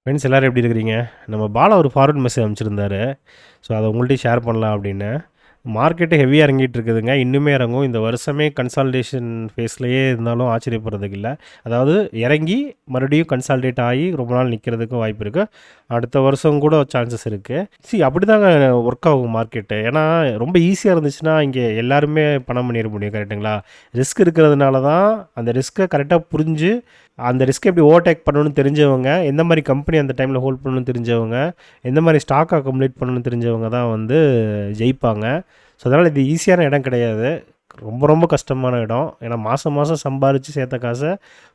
Friends எல்லோரும் எப்படி இருக்கிறீங்க? நம்ம பாலா ஒரு ஃபார்வர்ட் மெசேஜ் அனுப்பிச்சிருந்தாரு. ஸோ அதை உங்கள்கிட்டயும் ஷேர் பண்ணலாம் அப்படின்னு. மார்க்கெட்டு ஹெவியாக இறங்கிட்டு இருக்குதுங்க. இன்னுமே இறங்கும். இந்த வருஷமே கன்சாலிடேஷன் ஃபேஸ்லேயே இருந்தாலும் ஆச்சரியப்படுறதுக்கு இல்லை. அதாவது இறங்கி மறுபடியும் கன்சாலிடேட் ஆகி ரொம்ப நாள் நிற்கிறதுக்கும் வாய்ப்பு இருக்குது. அடுத்த வருஷம் கூட சான்சஸ் இருக்குது. அப்படி தாங்க ஒர்க் ஆகும் மார்க்கெட்டு. ஏன்னா ரொம்ப ஈஸியாக இருந்துச்சுன்னா இங்கே எல்லாருமே பணம் பண்ணிட முடியும். கரெக்டுங்களா? ரிஸ்க் இருக்கிறதுனால தான் அந்த ரிஸ்க்கை கரெக்டாக புரிஞ்சு அந்த ரிஸ்க் எப்படி ஓவர்டேக் பண்ணணும்னு தெரிஞ்சவங்க, எந்த மாதிரி கம்பெனி அந்த டைமில் ஹோல்ட் பண்ணணும்னு தெரிஞ்சவங்க, எந்த மாதிரி ஸ்டாக் அக்குமுலேட் பண்ணணும்னு தெரிஞ்சவங்க தான் வந்து ஜெயிப்பாங்க. ஸோ அதனால் இது ஈஸியான இடம் கிடையாது. ரொம்ப ரொம்ப கஷ்டமான இடம். ஏன்னா மாதம் மாதம் சம்பாரித்து சேர்த்த காசை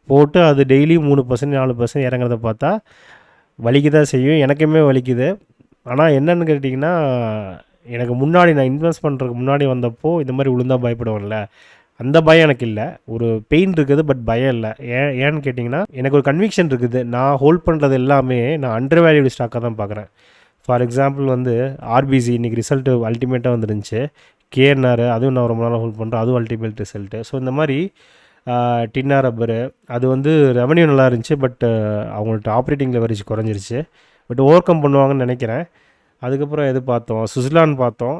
போட்டு அது டெய்லி 3% 4% இறங்குறத பார்த்தா வலிக்கு தான் செய்யும். எனக்குமே வலிக்குது. ஆனால் என்னென்னு கேட்டிங்கன்னா, எனக்கு முன்னாடி நான் இன்வெஸ்ட் பண்ணுறதுக்கு முன்னாடி வந்தப்போ இந்த மாதிரி விழுந்தா பயப்படுவேன்ல, அந்த பயம் எனக்கு இல்லை. ஒரு பெயின் இருக்குது, பட் பயம் இல்லை. ஏன்னு கேட்டிங்கன்னா, எனக்கு ஒரு கன்விக்ஷன் இருக்குது. நான் ஹோல்ட் பண்ணுறது எல்லாமே நான் அண்டர் வேல்யூடு ஸ்டாக்காக தான் பார்க்குறேன். ஃபார் எக்ஸாம்பிள் வந்து ஆர்பிசி இன்றைக்கி ரிசல்ட்டு அல்டிமேட்டாக வந்துருந்துச்சு. கேஎன்ஆர் அதுவும் நான் ரொம்ப நாளாக ஹோல்ட் பண்ணுறேன், அதுவும் அல்டிமேட் ரிசல்ட்டு. ஸோ இந்த மாதிரி டின்னா ரப்பரு அது வந்து ரெவன்யூ நல்லா இருந்துச்சு, பட் அவங்கள்ட்ட ஆப்ரேட்டிங் லெவரேஜ் குறைஞ்சிருச்சு. பட் ஓவர் கம் பண்ணுவாங்கன்னு நினைக்கிறேன். அதுக்கப்புறம் எது பார்த்தோம், சுஸ்லான் பார்த்தோம்,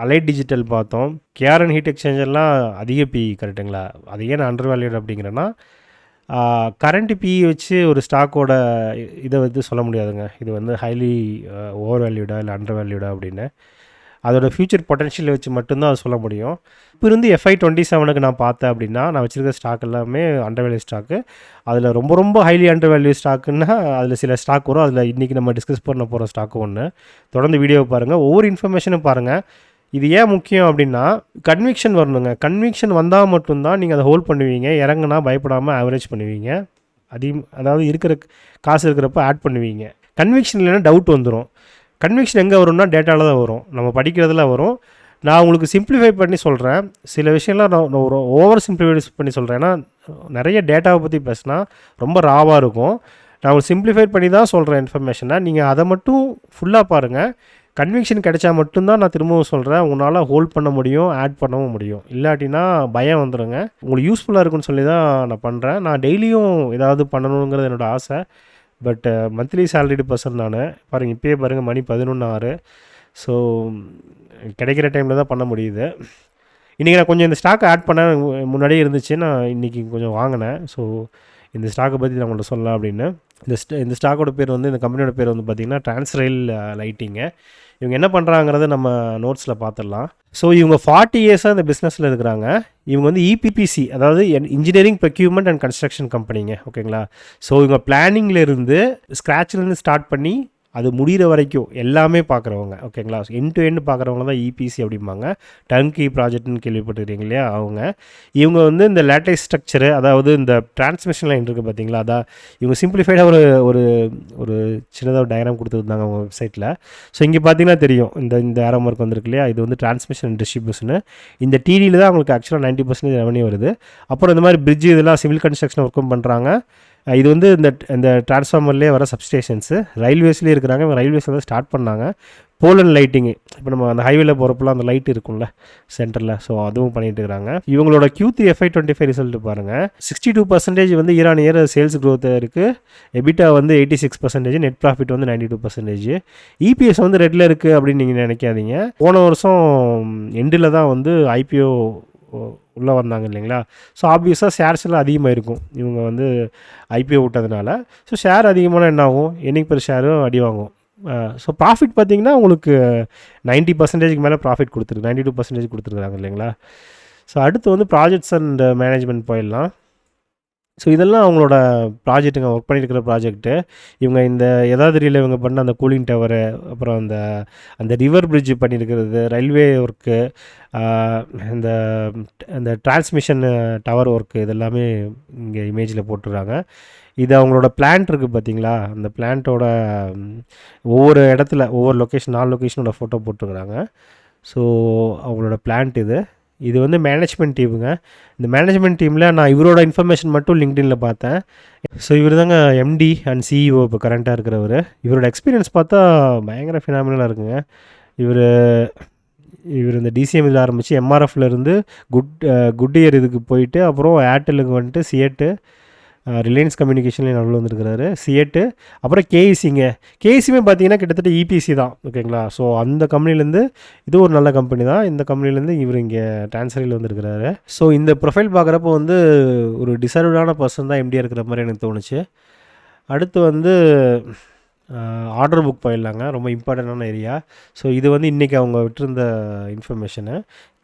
அலைட் டிஜிட்டல் பார்த்தோம். கேஆர்என் ஹீட் எக்ஸ்சேஞ்சர்லாம் அதிக பி கரெக்டுங்களா? அது ஏன் அண்டர் வேல்யூட் அப்படிங்கிறேன்னா, கரண்ட் பி வச்சு ஒரு ஸ்டாக்கோட இதை வந்து சொல்ல முடியாதுங்க. இது வந்து ஹைலி ஓவர் வேல்யூடா இல்லை அண்டர் வேல்யூடா அப்படின்னு. அதோட ஃபியூச்சர் பொட்டன்ஷியல் வச்சு மட்டும்தான் அது சொல்ல முடியும். இப்போ இருந்து FY27க்கு நான் பார்த்தேன் அப்படின்னா, நான் வச்சுருக்க ஸ்டாக் எல்லாமே அண்டர் வேல்யூ ஸ்டாக்கு. அதில் ரொம்ப ரொம்ப ஹைலி அண்டர் வேல்யூ ஸ்டாக்குன்னா அதில் சில ஸ்டாக் வரும். அதில் இன்றைக்கி நம்ம டிஸ்கஸ் பண்ண போகிற ஸ்டாக்கு ஒன்று. தொடர்ந்து வீடியோவை பாருங்கள், ஒவ்வொரு இன்ஃபர்மேஷனும் பாருங்கள். இது ஏன் முக்கியம் அப்படின்னா, கன்விக்ஷன் வரணுங்க. கன்விக்ஷன் வந்தால் மட்டும்தான் நீங்கள் அதை ஹோல்ட் பண்ணுவீங்க. இறங்குனா பயப்படாமல் ஆவரேஜ் பண்ணுவீங்க. அதாவது இருக்கிற காசு இருக்கிறப்ப ஆட் பண்ணுவீங்க. கன்விக்ஷன் இல்லைன்னா டவுட் வந்துடும். கன்விக்ஷன் எங்கே வரும்னா டேட்டாவில் தான் வரும், நம்ம படிக்கிறதுல வரும். நான் உங்களுக்கு சிம்பிளிஃபை பண்ணி சொல்கிறேன். சில விஷயம்லாம் நான் ஒரு ஓவர் சிம்பிளிஃபை பண்ணி சொல்கிறேன். ஏன்னா நிறைய டேட்டாவை பற்றி பேசினா ரொம்ப ராவாக இருக்கும். நான் உங்களுக்கு சிம்பிளிஃபை பண்ணி தான் சொல்கிறேன் இன்ஃபர்மேஷனை. நீங்கள் அதை மட்டும் ஃபுல்லாக பாருங்கள். கன்விக்ஷன் கிடைச்சா மட்டும்தான் நான் திரும்பவும் சொல்கிறேன், உங்களால் ஹோல்ட் பண்ண முடியும், ஆட் பண்ணவும் முடியும். இல்லாட்டினா பயம் வந்துடுங்க. உங்களுக்கு யூஸ்ஃபுல்லாக இருக்குன்னு சொல்லி தான் நான் பண்ணுறேன். நான் டெய்லியும் ஏதாவது பண்ணணுங்கிறது என்னோடய ஆசை. பட் மந்த்லி சேலரிடு பர்சன் நான். பாருங்கள், இப்போயே பாருங்கள், மணி 11:06. ஸோ கிடைக்கிற டைமில் தான் பண்ண முடியுது. இன்றைக்கி நான் கொஞ்சம் இந்த ஸ்டாக்கை ஆட் பண்ண முன்னாடியே இருந்துச்சு, நான் இன்றைக்கி கொஞ்சம் வாங்கினேன். ஸோ இந்த ஸ்டாக்கை பற்றி நான் உங்கள்கிட்ட சொல்லலாம் அப்படின்னு. இந்த ஸ்டாக்கோட பேர் வந்து, இந்த கம்பெனியோட பேர் வந்து பார்த்திங்கன்னா ட்ரான்ஸ்ரெயில் லைட்டிங்கு. இவங்க என்ன பண்ணுறாங்கிறத நம்ம நோட்ஸில் பார்த்துடலாம். ஸோ இவங்க 40 இயர்ஸாக இந்த பிஸ்னஸில் இருக்கிறாங்க. இவங்க வந்து EPPC, அதாவது இன்ஜினியரிங் ப்ரொக்யூர்மெண்ட் அண்ட் கன்ஸ்ட்ரக்ஷன் கம்பெனிங்க. ஓகேங்களா? ஸோ இவங்க பிளானிங்லேருந்து ஸ்க்ராட்ச்லேருந்து ஸ்டார்ட் பண்ணி அது முடிகிற வரைக்கும் எல்லாமே பார்க்குறவங்க. ஓகேங்களா? எண்ட் டு எண்ட் பார்க்குறவங்க தான் EPC அப்படிம்பாங்க. டர்ன்கி ப்ராஜெக்ட்னு கேள்விப்பட்டிருக்கீங்க இல்லையா? இவங்க வந்து இந்த லேட்டஸ்ட் ஸ்ட்ரக்சரு, அதாவது இந்த டிரான்ஸ்மிஷன் லைன் இருக்குது பார்த்தீங்களா, அதான் இவங்க சிம்பிளிஃபைடாக ஒரு ஒரு சின்னதாக டயக்ராம் கொடுத்துருந்தாங்க அவங்க வெப்சைட்டில். ஸோ இங்கே பார்த்தீங்கன்னா தெரியும், இந்த ஏரோ மார்க் வந்திருக்கு இல்லையா, இது வந்து டிரான்ஸ்மிஷன் அண்ட் டிஸ்ட்ரிபியூஷனு. இந்த TDயில் தான் அவங்களுக்கு ஆக்சுவலாக 90% ரெவன்யூ வருது. அப்புறம் இந்த மாதிரி பிரிட்ஜ் இதெல்லாம் சிவில் கன்ஸ்ட்ரக்ஷன் ஒர்க்கும் பண்ணுறாங்க. இது வந்து இந்த டிரான்ஸ்ஃபார்மர்லேயே வர சப்ஸ்டேஷன்ஸு. ரயில்வேஸ்லேயே இருக்கிறாங்க. ரயில்வேஸில் தான் ஸ்டார்ட் பண்ணாங்க. போல் அண்ட் லைட்டிங்கு, இப்போ நம்ம அந்த ஹைவேல போகிறப்பெல்லாம் அந்த லைட் இருக்கும்ல சென்டரில், ஸோ அதுவும் பண்ணிகிட்டு இருக்கிறாங்க. இவங்களோட Q3 FY25 ரிசல்ட் பாருங்கள். 62% வந்து year on year sales growth இருக்குது. எபிட்டா வந்து 86%, நெட் ப்ராஃபிட் வந்து 92%. EPS வந்து ரெட்டில் இருக்குது அப்படின்னு நீங்கள் நினைக்காதீங்க. போன வருஷம் எண்டில் தான் வந்து IPO உள்ளே வந்தாங்க இல்லைங்களா? ஸோ ஆப்வியஸாக ஷேர்ஸ் எல்லாம் அதிகமாக இருக்கும் இவங்க வந்து IPO விட்டதுனால. ஸோ ஷேர் அதிகமான என்ன ஆகும், என்னைக்கு பெர் ஷேரும் அடி வாங்கும். ஸோ ப்ராஃபிட் பார்த்திங்கன்னா உங்களுக்கு 90%க்கு மேலே ப்ராஃபிட் 92% கொடுத்துருக்குறாங்க இல்லைங்களா? ஸோ அடுத்து வந்து ப்ராஜெக்ட்ஸ் அண்ட் மேனேஜ்மெண்ட் போயிடலாம். ஸோ இதெல்லாம் அவங்களோட ப்ராஜெக்ட்டுங்க, ஒர்க் பண்ணியிருக்கிற ப்ராஜெக்ட்டு. இவங்க இந்த யதாதிரியில் இவங்க பண்ண அந்த கூலிங் டவரு, அப்புறம் அந்த ரிவர் பிரிட்ஜ் பண்ணியிருக்கிறது, ரயில்வே ஒர்க்கு, இந்த இந்த டிரான்ஸ்மிஷன் டவர் ஒர்க்கு, இதெல்லாமே இங்கே இமேஜில் போட்டுடுறாங்க. இது அவங்களோட பிளான்ட் இருக்குது பார்த்தீங்களா, அந்த பிளான்ட்டோட ஒவ்வொரு இடத்துல ஒவ்வொரு லொக்கேஷன் 4 லொக்கேஷனோட ஃபோட்டோ போட்டுருக்குறாங்க. ஸோ அவங்களோட பிளான்ட் இது வந்து மேனேஜ்மெண்ட் டீமுங்க. இந்த மேனேஜ்மெண்ட் டீமில் நான் இவரோட இன்ஃபர்மேஷன் மட்டும் லிங்க்டின்ல பார்த்தேன். ஸோ இவர் தாங்க MD அண்ட் CEO இப்போ கரண்ட்டாக இருக்கிறவர். இவரோட எக்ஸ்பீரியன்ஸ் பார்த்தா பயங்கர ஃபினாமினலாக இருக்குங்க. இவர் இந்த DCM இதில் ஆரம்பித்து MRFலேருந்து குட் இயர் இதுக்கு போயிட்டு, அப்புறம் ஏர்டெல்லுக்கு வந்துட்டு, சியட்டு, ரிலையன்ஸ் கம்யூனிகேஷன்லேயும் நடுவில் வந்துருக்கிறாரு. சிஎட்டு, அப்புறம் கேஇசிங்க. கேஇசியுமே பார்த்தீங்கன்னா கிட்டத்தட்ட இபிசி தான், ஓகேங்களா. ஸோ அந்த கம்பெனிலேருந்து இது ஒரு நல்ல கம்பெனி தான். இந்த கம்பெனிலேருந்து இவர் இங்கே ட்ரான்ஸ்ஃபரில் வந்துருக்கிறாரு. ஸோ இந்த ப்ரொஃபைல் பார்க்குறப்போ வந்து ஒரு டிசர்வ்டான பர்சன் தான் எம்டியாக இருக்கிற மாதிரி எனக்கு தோணுச்சு. அடுத்து வந்து ஆர்டர் புக் போயிடலாங்க. ரொம்ப இம்பார்ட்டண்டான ஏரியா. ஸோ இது வந்து இன்றைக்கி அவங்க விட்டுருந்த இன்ஃபர்மேஷனு.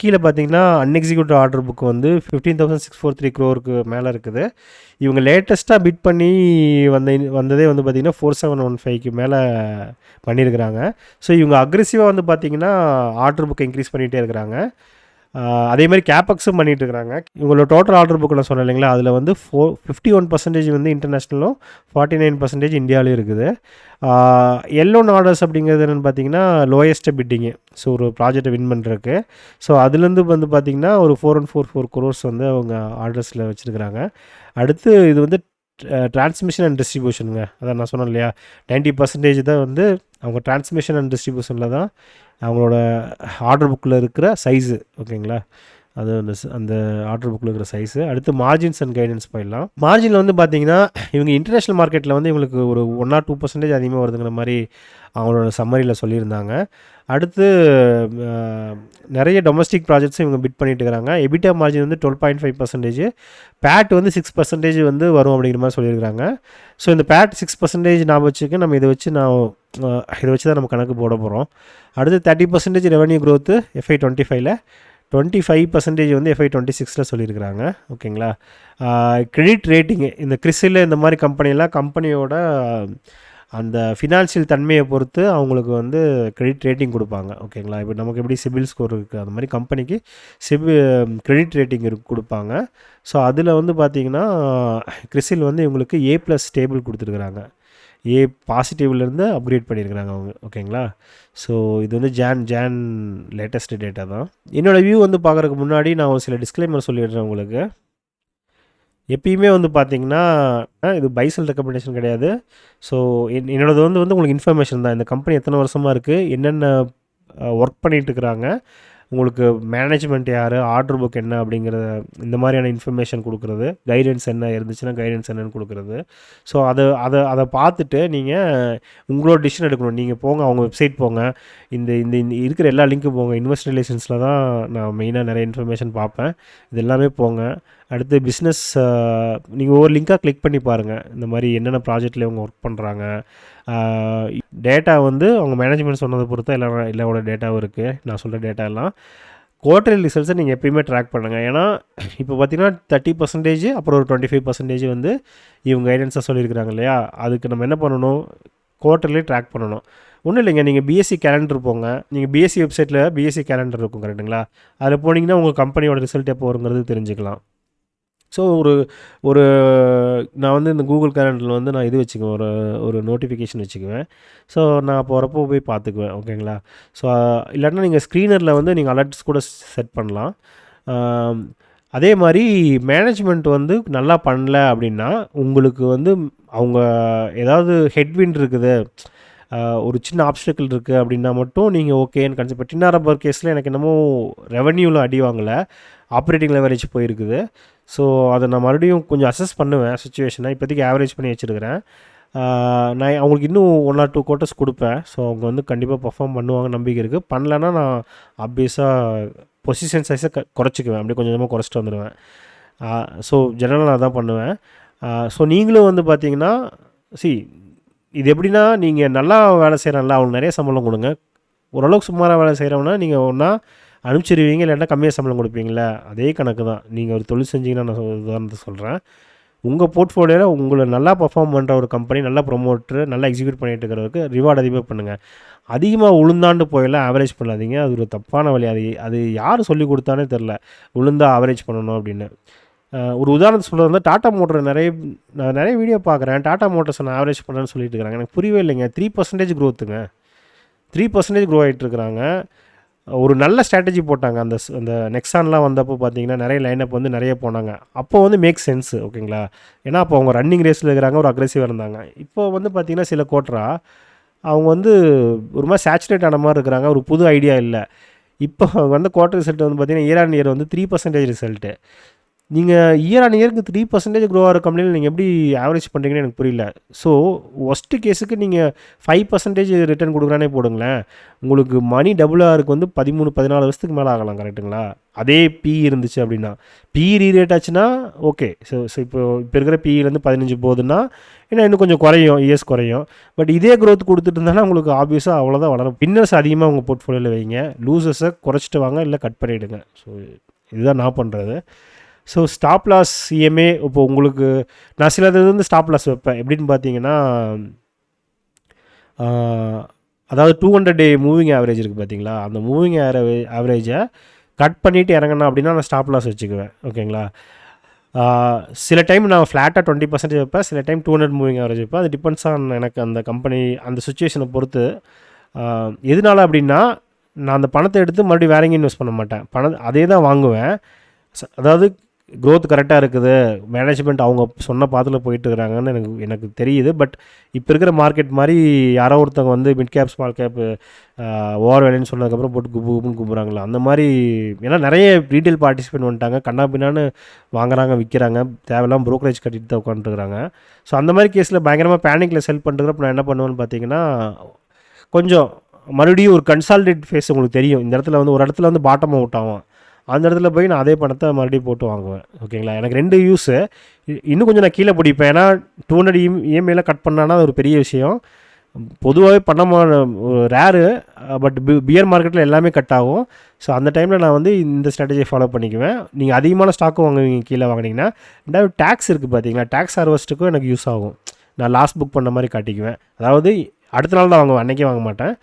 கீழே பார்த்தீங்கன்னா அன்எக்ஸிக்யூட்டிவ் ஆர்டர் புக் வந்து 15,643 crore மேலே இருக்குது. இவங்க லேட்டஸ்ட்டாக பிட் பண்ணி வந்ததே வந்து பார்த்திங்கன்னா 4715 மேலே பண்ணியிருக்கிறாங்க. ஸோ இவங்க அக்ரெசிவாக வந்து பார்த்திங்கன்னா ஆர்டர் புக்கை இன்க்ரீஸ் பண்ணிகிட்டே இருக்கிறாங்க. அதே மாதிரி கேப்பக்ஸும் பண்ணிகிட்டு இருக்கிறாங்க. இவங்களோட டோட்டல் ஆர்டர் புக்கு நான் சொன்னேன் இல்லைங்களா, அதில் வந்து 51% வந்து இன்டர்நேஷ்னலும் 49% இந்தியாவிலையும் இருக்குது. எல்1 ஆர்டர்ஸ் அப்படிங்கிறது என்னென்னு பார்த்தீங்கன்னா லோயஸ்ட்டு பிட்டிங்கு. ஸோ ஒரு ப்ராஜெக்டை வின் பண்ணுறதுக்கு. ஸோ அதுலேருந்து வந்து பார்த்திங்கன்னா ஒரு 4144 crores வந்து அவங்க ஆர்டர்ஸில் வச்சுருக்கிறாங்க. அடுத்து இது வந்து டிரான்ஸ்மிஷன் அண்ட் டிஸ்ட்ரிபியூஷனுங்க. அதான் நான் சொன்னேன் இல்லையா, 90% தான் வந்து அவங்க டிரான்ஸ்மிஷன் அண்ட் டிஸ்ட்ரிபியூஷனில் தான் அவங்களோட ஆர்டர் புக்கில் இருக்கிற சைஸு, ஓகேங்களா. அது அந்த ஆர்டர் புக்கில் இருக்கிற சைஸு. அடுத்து மார்ஜின்ஸ் அண்ட் கைடன்ஸ் போயிடலாம். மார்ஜினில் வந்து பார்த்தீங்கன்னா இவங்க இன்டர்நேஷ்னல் மார்க்கெட்டில் வந்து இவங்களுக்கு ஒரு 1 or 2% அதிகமாக வருதுங்கிற மாதிரி அவங்களோட சம்மரியில் சொல்லியிருந்தாங்க. அடுத்து நிறைய டொமஸ்டிக் ப்ராஜெக்ட்ஸும் இவங்க பிட் பண்ணிட்டு இருக்கிறாங்க. எபிட்டா மார்ஜின் வந்து 12.5%, பேட் வந்து 6% வந்து வரும் அப்படிங்கிற மாதிரி சொல்லியிருக்கிறாங்க. ஸோ இந்த பேட் 6% ஞாபகம் வச்சுக்க நம்ம இதை வச்சு தான் நம்ம கணக்கு போட போகிறோம். அடுத்து 30% ரெவன்யூ க்ரோத்து FY25ல், 25% வந்து FY26ல் சொல்லியிருக்கிறாங்க, ஓகேங்களா. கிரெடிட் ரேட்டிங்கு இந்த கிறிசில் இந்த மாதிரி கம்பெனியோட அந்த ஃபினான்ஷியல் தன்மையை பொறுத்து அவங்களுக்கு வந்து கிரெடிட் ரேட்டிங் கொடுப்பாங்க, ஓகேங்களா. இப்போ நமக்கு எப்படி சிபில் ஸ்கோர் இருக்குது அந்த மாதிரி கம்பெனிக்கு கிரெடிட் ரேட்டிங் கொடுப்பாங்க. ஸோ அதில் வந்து பார்த்திங்கன்னா கிறிசில் வந்து இவங்களுக்கு A+ ஸ்டேபிள் கொடுத்துருக்குறாங்க. A பாசிட்டிவ்லேருந்து அப்கிரேட் பண்ணியிருக்கிறாங்க அவங்க, ஓகேங்களா. ஸோ இது வந்து ஜான் லேட்டஸ்ட் டேட்டா தான். என்னோடய வியூ வந்து பார்க்குறதுக்கு முன்னாடி நான் ஒரு சில டிஸ்க்ளைமர் சொல்லிடுறேன் உங்களுக்கு. எப்பயுமே வந்து பார்த்திங்கன்னா இது பை செல் ரெக்கமெண்டேஷன் கிடையாது. ஸோ என்னோடது வந்து உங்களுக்கு இன்ஃபர்மேஷன் தான். இந்த கம்பெனி எத்தனை வருஷமாக இருக்குது, என்னென்ன ஒர்க் பண்ணிகிட்டு இருக்கிறாங்க, உங்களுக்கு மேனேஜ்மெண்ட் யார், ஆர்டர் புக் என்ன அப்படிங்கிறத இந்த மாதிரியான இன்ஃபர்மேஷன் கொடுக்குறது, கைடன்ஸ் என்ன இருந்துச்சுன்னா கைடன்ஸ் என்னன்னு கொடுக்குறது. ஸோ அதை பார்த்துட்டு நீங்கள் உங்களோட டிசிஷன் எடுக்கணும். நீங்கள் போங்க, அவங்க வெப்சைட் போங்க, இந்த இந்த இருக்கிற எல்லா லிங்க்கும் போங்க. இன்வெஸ்ட் ரிலேஷன்ஸில் தான் நான் மெயினாக நிறைய இன்ஃபர்மேஷன் பார்ப்பேன். இது எல்லாமே போங்க. அடுத்து பிஸ்னஸ் நீங்கள் ஒவ்வொரு லிங்காக கிளிக் பண்ணி பாருங்கள். இந்த மாதிரி என்னென்ன ப்ராஜெக்டில் அவங்க ஒர்க் பண்ணுறாங்க. டேட்டா வந்து அவங்க மேனேஜ்மெண்ட் சொன்னதை பொறுத்த எல்லாரோட டேட்டாவும் இருக்குது. நான் சொல்கிற டேட்டா எல்லாம் குவார்டர்லி ரிசல்ட்ஸை நீங்கள் எப்பயுமே ட்ராக் பண்ணுங்கள். ஏன்னா இப்போ பார்த்தீங்கன்னா 30%, அப்புறம் ஒரு 25% வந்து இவங்க கைடன்ஸாக சொல்லியிருக்கிறாங்க இல்லையா. அதுக்கு நம்ம என்ன பண்ணணும், குவார்டர்லி ட்ராக் பண்ணணும். ஒன்றும் இல்லைங்க, நீங்கள் பிஎஸ்சி கேலண்டர் போங்க. நீங்கள் பிஎஸ்சி வெப்சைட்டில் பிஎஸ்சி கேலண்டர் இருக்கும், கரெக்டுங்களா. அதில் போனீங்கன்னா உங்கள் கம்பெனியோட ரிசல்ட் எப்போ வருங்கிறது தெரிஞ்சுக்கலாம். ஸோ ஒரு நான் வந்து இந்த கூகுள் கேலண்டரில் வந்து நான் இது வச்சுக்குவேன், ஒரு நோட்டிஃபிகேஷன் வச்சுக்குவேன். ஸோ நான் போகிறப்போ போய் பார்த்துக்குவேன், ஓகேங்களா. ஸோ இல்லாட்டினா நீங்கள் ஸ்க்ரீனரில் வந்து நீங்கள் அலர்ட்ஸ் கூட செட் பண்ணலாம். அதே மாதிரி மேனேஜ்மெண்ட் வந்து நல்லா பண்ணல அப்படின்னா உங்களுக்கு வந்து அவங்க ஏதாவது ஹெட்விண்ட் இருக்குது, ஒரு சின்ன ஆப்ஸ்டக்கிள் இருக்குது அப்படின்னா மட்டும் நீங்கள் ஓகேன்னு கன்சிடர். இப்போ டின்னாரப்பர் கேஸில் எனக்கு என்னமோ ரெவன்யூவில் அடி வாங்கலை, ஆப்ரேட்டிங் லெவரேஜ் போயிருக்குது. ஸோ அதை நான் மறுபடியும் கொஞ்சம் அசஸ் பண்ணுவேன் சுச்சுவேஷனை. இப்போதைக்கு ஆவரேஜ் பண்ணி வச்சுருக்கிறேன். நான் அவங்களுக்கு இன்னும் 1 or 2 quarters கொடுப்பேன். ஸோ அவங்க வந்து கண்டிப்பாக பர்ஃபார்ம் பண்ணுவாங்க நம்பிக்கை இருக்குது. பண்ணலன்னா நான் ஆப்வியஸாக பொசிஷன் சைஸை குறைச்சிக்குவேன், அப்படியே கொஞ்சம் கொஞ்சமாக குறைச்சிட்டு வந்துடுவேன். ஸோ ஜெனரலாக நான் தான் பண்ணுவேன். ஸோ நீங்களும் வந்து பார்த்தீங்கன்னா இது எப்படின்னா, நீங்கள் நல்லா வேலை செய்கிறாங்களா அவங்களுக்கு நிறைய சம்பளம் கொடுங்க. ஓரளவுக்கு சுமாராக வேலை செய்கிறவனா நீங்கள் ஒன்றா அனுப்பிச்சிடுவீங்க, இல்லைன்னா கம்மியாக சம்பளம் கொடுப்பீங்களே, அதே கணக்கு தான். நீங்கள் ஒரு தொழில் செஞ்சீங்கன்னா நான் உதாரணத்தை சொல்கிறேன். உங்கள் போர்ட்ஃபோலியோவில் உங்களை நல்லா பர்ஃபார்ம் பண்ணுற ஒரு கம்பெனி, நல்லா ப்ரொமோட்டர், நல்லா எக்ஸிக்யூட் பண்ணிட்டு இருக்கிறவருக்கு ரிவார்டு அதிகமாக பண்ணுங்கள். அதிகமாக உளுந்தாண்டு போயெல்லாம் ஆவரேஜ் பண்ணாதீங்க. அது ஒரு தப்பான வழி. அது யார் சொல்லி கொடுத்தானே தெரில, உளுந்தா ஆவரேஜ் பண்ணணும் அப்படின்னு. ஒரு உதாரணத்தை சொல்கிறது வந்து டாட்டா மோட்டர் நான் நிறைய வீடியோ பார்க்குறேன். டாட்டா மோட்டர்ஸை நான் ஆவரேஜ் பண்ணுறேன்னு சொல்லிட்டு இருக்கிறாங்க. எனக்கு புரியவே இல்லைங்க. 3% க்ரோத்துங்க, 3% க்ரோ ஆகிட்டு இருக்கிறாங்க. ஒரு நல்ல ஸ்ட்ராட்டஜி போட்டாங்க. அந்த நெக்ஸான்லாம் வந்தப்போ பார்த்தீங்கன்னா நிறைய லைனப் வந்து நிறைய போனாங்க. அப்போ வந்து மேக் சென்ஸு, ஓகேங்களா. ஏன்னா அப்போ அவங்க ரன்னிங் ரேஸில் இருக்கிறாங்க, ஒரு அக்ரெசிவாக இருந்தாங்க. இப்போ வந்து பார்த்திங்கன்னா சில கோட்டரா அவங்க வந்து ஒரு மாதிரி சேச்சுரேட் ஆன மாதிரி இருக்கிறாங்க, ஒரு புது ஐடியா இல்லை. இப்போ வந்து குவார்ட்டர் ரிசல்ட் வந்து பார்த்திங்கன்னா இயர் ஆன் இயர் வந்து 3% ரிசல்ட்டு. நீங்கள் இயர் ஆன் இயருக்கு 3% க்ரோ ஆகிற கம்பெனியில் நீங்கள் எப்படி ஆவரேஜ் பண்ணுறீங்கன்னு எனக்கு புரியல. ஸோ ஒஸ்ட்டு கேஸுக்கு நீங்கள் 5% ரிட்டர்ன் கொடுக்குறானே போடுங்களேன், உங்களுக்கு மணி டபுள் ஆருக்கு வந்து 13-14 வருஷத்துக்கு மேலே ஆகலாம். கரெக்டுங்களா? அதே பி இருந்துச்சு அப்படின்னா, பி ரீரேட் ஆச்சுன்னா ஓகே. ஸோ இப்போ இருக்கிற பிஇலேருந்து 15 போகுதுன்னா ஏன்னா இன்னும் கொஞ்சம் குறையும், இயர்ஸ் குறையும். பட் இதே க்ரோத் கொடுத்துட்டு இருந்தாலும் உங்களுக்கு ஆப்வியஸாக அவ்வளோதான் வளரும். வின்னர்ஸ் அதிகமாக உங்கள் போர்ட்ஃபோலியோவில் வைங்க, லூசர்ஸை குறைச்சிட்டு வாங்க, இல்லை கட் பண்ணிவிடுங்க. ஸோ இதுதான் நான் பண்ணுறது. ஸோ ஸ்டாப் லாஸ் இஎம்ஏ இப்போ உங்களுக்கு நான் சிலது வந்து ஸ்டாப் லாஸ் வைப்பேன். எப்படின்னு பார்த்தீங்கன்னா, அதாவது 200 டே மூவிங் ஆவரேஜ் இருக்குது பார்த்தீங்களா, அந்த மூவிங் ஆவரேஜை கட் பண்ணிவிட்டு இறங்கணும் அப்படின்னா நான் ஸ்டாப் லாஸ் வச்சுக்குவேன். ஓகேங்களா? சில டைம் நான் ஃப்ளாட்டாக 20% வைப்பேன், சில டைம் 200 மூவிங் ஆவரேஜ் வைப்பேன். அது டிபெண்ட்ஸ் ஆன் எனக்கு அந்த கம்பெனி அந்த சுச்சுவேஷனை பொறுத்து. எதனால அப்படின்னா, நான் அந்த பணத்தை எடுத்து மறுபடியும் வேற எங்கேயும் இன்வெஸ்ட் பண்ண மாட்டேன். அதே தான் வாங்குவேன். அதாவது க்ரோத் கரெக்டாக இருக்குது, மேனேஜ்மெண்ட் அவங்க சொன்ன பாத்தில் போயிட்டு இருக்கிறாங்கன்னு எனக்கு தெரியுது. பட் இப்போ இருக்கிற மார்க்கெட் மாதிரி யாரோ ஒருத்தவங்க வந்து mid cap small cap over வேலைன்னு சொன்னதுக்கப்புறம் போட்டு குப்புன்னு கும்புறாங்களா அந்த மாதிரி. ஏன்னா நிறைய ரீட்டைல் பார்ட்டிசிபேட் பண்ணிட்டாங்க, கண்ணா பின்னான்னு வாங்குறாங்க, விற்கிறாங்க, தேவையில்லாம ப்ரோக்கரேஜ் கட்டிட்டு தான் உட்காந்துருக்குறாங்க. ஸோ அந்த மாதிரி கேஸில் பயங்கரமாக பேனிக்கில் செல் பண்ணுறப்ப நான் என்ன பண்ணுவேன்னு பார்த்தீங்கன்னா, கொஞ்சம் மறுபடியும் ஒரு கன்சால்டேட் ஃபேஸ் உங்களுக்கு தெரியும். இந்த இடத்துல வந்து ஒரு இடத்துல வந்து பாட்டம் அவுட் ஆகும், அந்த இடத்துல போய் நான் அதே பணத்தை மறுபடியும் போட்டு வாங்குவேன். ஓகேங்களா? எனக்கு 2 யூஸு. இன்னும் கொஞ்சம் நான் கீழே பிடிப்பேன். ஏன்னா 200 இஎம்ஐயில் கட் பண்ணான்னா அது ஒரு பெரிய விஷயம். பொதுவாகவே பண்ண ரேரு. பட் பியர் மார்க்கெட்டில் எல்லாமே கட் ஆகும். ஸோ அந்த டைமில் நான் வந்து இந்த ஸ்ட்ராட்டஜியை ஃபாலோ பண்ணிக்குவேன். நீங்கள் அதிகமான ஸ்டாக்கு வாங்குவீங்க கீழே வாங்கினீங்கன்னா, ரெண்டாவது டேக்ஸ் இருக்குது பார்த்தீங்களா, டேக்ஸ் ஹார்வெஸ்ட்டுக்கும் எனக்கு யூஸ் ஆகும். நான் லாஸ்ட் புக் பண்ண மாதிரி காட்டிக்குவேன். அதாவது அடுத்த நாள் தான் வாங்குவேன், அன்றைக்கே வாங்க மாட்டேன்.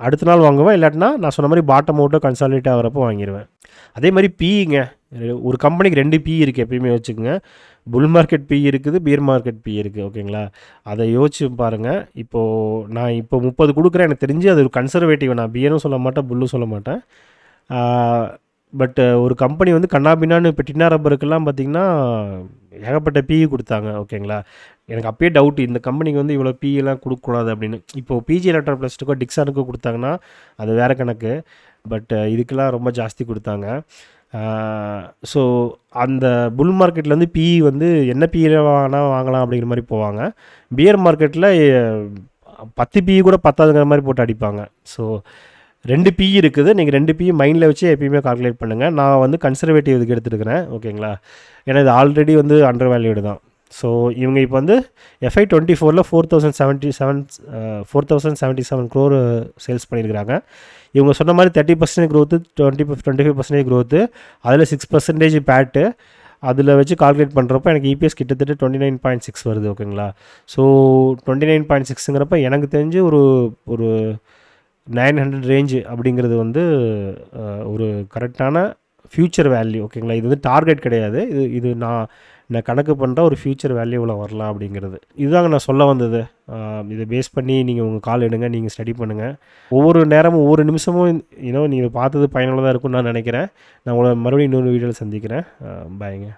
அடுத்த நாள் வாங்குவேன், இல்லாட்டினா நான் சொன்ன மாதிரி பாட்டம் அவுட்டோ கன்சாலிடேட் ஆகிறப்போ வாங்கிடுவேன். அதே மாதிரி பிஇங்க, ஒரு கம்பெனிக்கு 2 பிஇ இருக்குது எப்பயுமே வச்சுக்கோங்க. புல் மார்க்கெட் பிஇ இருக்குது, பியர் மார்க்கெட் பிஇ இருக்குது. ஓகேங்களா? அதை யோசிச்சு பாருங்கள். நான் இப்போ 30 கொடுக்குறேன், எனக்கு தெரிஞ்சு அது ஒரு கன்சர்வேட்டிவ். நான் பியரும் சொல்ல மாட்டேன், புல்லும் சொல்ல மாட்டேன். பட் ஒரு கம்பெனி வந்து கண்ணாபின்னான்னு இப்போ டின்னா ரப்பருக்கெல்லாம் பார்த்திங்கன்னா ஏகப்பட்ட பிஇ கொடுத்தாங்க. ஓகேங்களா? எனக்கு அப்பயே டவுட், இந்த கம்பெனிக்கு வந்து இவ்வளோ பிஇலாம் கொடுக்கக்கூடாது அப்படின்னு. இப்போது பிஜி எலக்ட்ரா ப்ளஸ்ட்டுக்கோ டிக்ஸானுக்கோ கொடுத்தாங்கன்னா அது வேறு கணக்கு. பட் இதுக்கெல்லாம் ரொம்ப ஜாஸ்தி கொடுத்தாங்க. ஸோ அந்த புல் மார்க்கெட்டில் வந்து பிஇ வந்து என்ன பிஇ வாங்கலாம் அப்படிங்கிற மாதிரி போவாங்க. பியர் மார்க்கெட்டில் 10 பிஇ கூட பத்தாதுங்கிற மாதிரி போட்டு அடிப்பாங்க. ஸோ 2 பிஇ இருக்குது. நீங்கள் 2 பிஇ மைண்டில் வச்சு எப்பயுமே கால்குலேட் பண்ணுங்கள். நான் வந்து கன்சர்வேட்டிவ் இதுக்கு எடுத்துருக்கிறேன். ஓகேங்களா? ஏன்னா இது ஆல்ரெடி வந்து அண்டர் வேல்யூடு தான். ஸோ இவங்க இப்போ வந்து FY24 4,077 crore சேல்ஸ் பண்ணியிருக்கிறாங்க. இவங்க சொன்ன மாதிரி 30% க்ரோத்து, 25% க்ரோத்து, அதில் 6% பேட்டு, அதில் வச்சு கால்குலேட் பண்ணுறப்போ எனக்கு இபிஎஸ் கிட்டத்தட்ட 29.6 வருது. ஓகேங்களா? ஸோ 29.6ங்கிறப்ப எனக்கு தெரிஞ்சு ஒரு 900 ரேஞ்சு அப்படிங்கிறது வந்து ஒரு கரெக்டான ஃப்யூச்சர் வேல்யூ. ஓகேங்களா? இது வந்து டார்கெட் கிடையாது. இது நான் கணக்கு பண்ணுற ஒரு ஃப்யூச்சர் வேல்யூவில் வரலாம் அப்படிங்கிறது. இதுதாங்க நான் சொல்ல வந்தது. இதை பேஸ் பண்ணி நீங்கள் உங்கள் கால் எடுங்க, நீங்கள் ஸ்டடி பண்ணுங்கள். ஒவ்வொரு நேரமும் ஒவ்வொரு நிமிஷமும் நீங்கள் பார்த்தது பயனுள்ளதாக இருக்கும்னு நான் நினைக்கிறேன். நான் உங்களை மறுபடியும் இன்னொரு வீடியோவில் சந்திக்கிறேன். பாய்ங்க.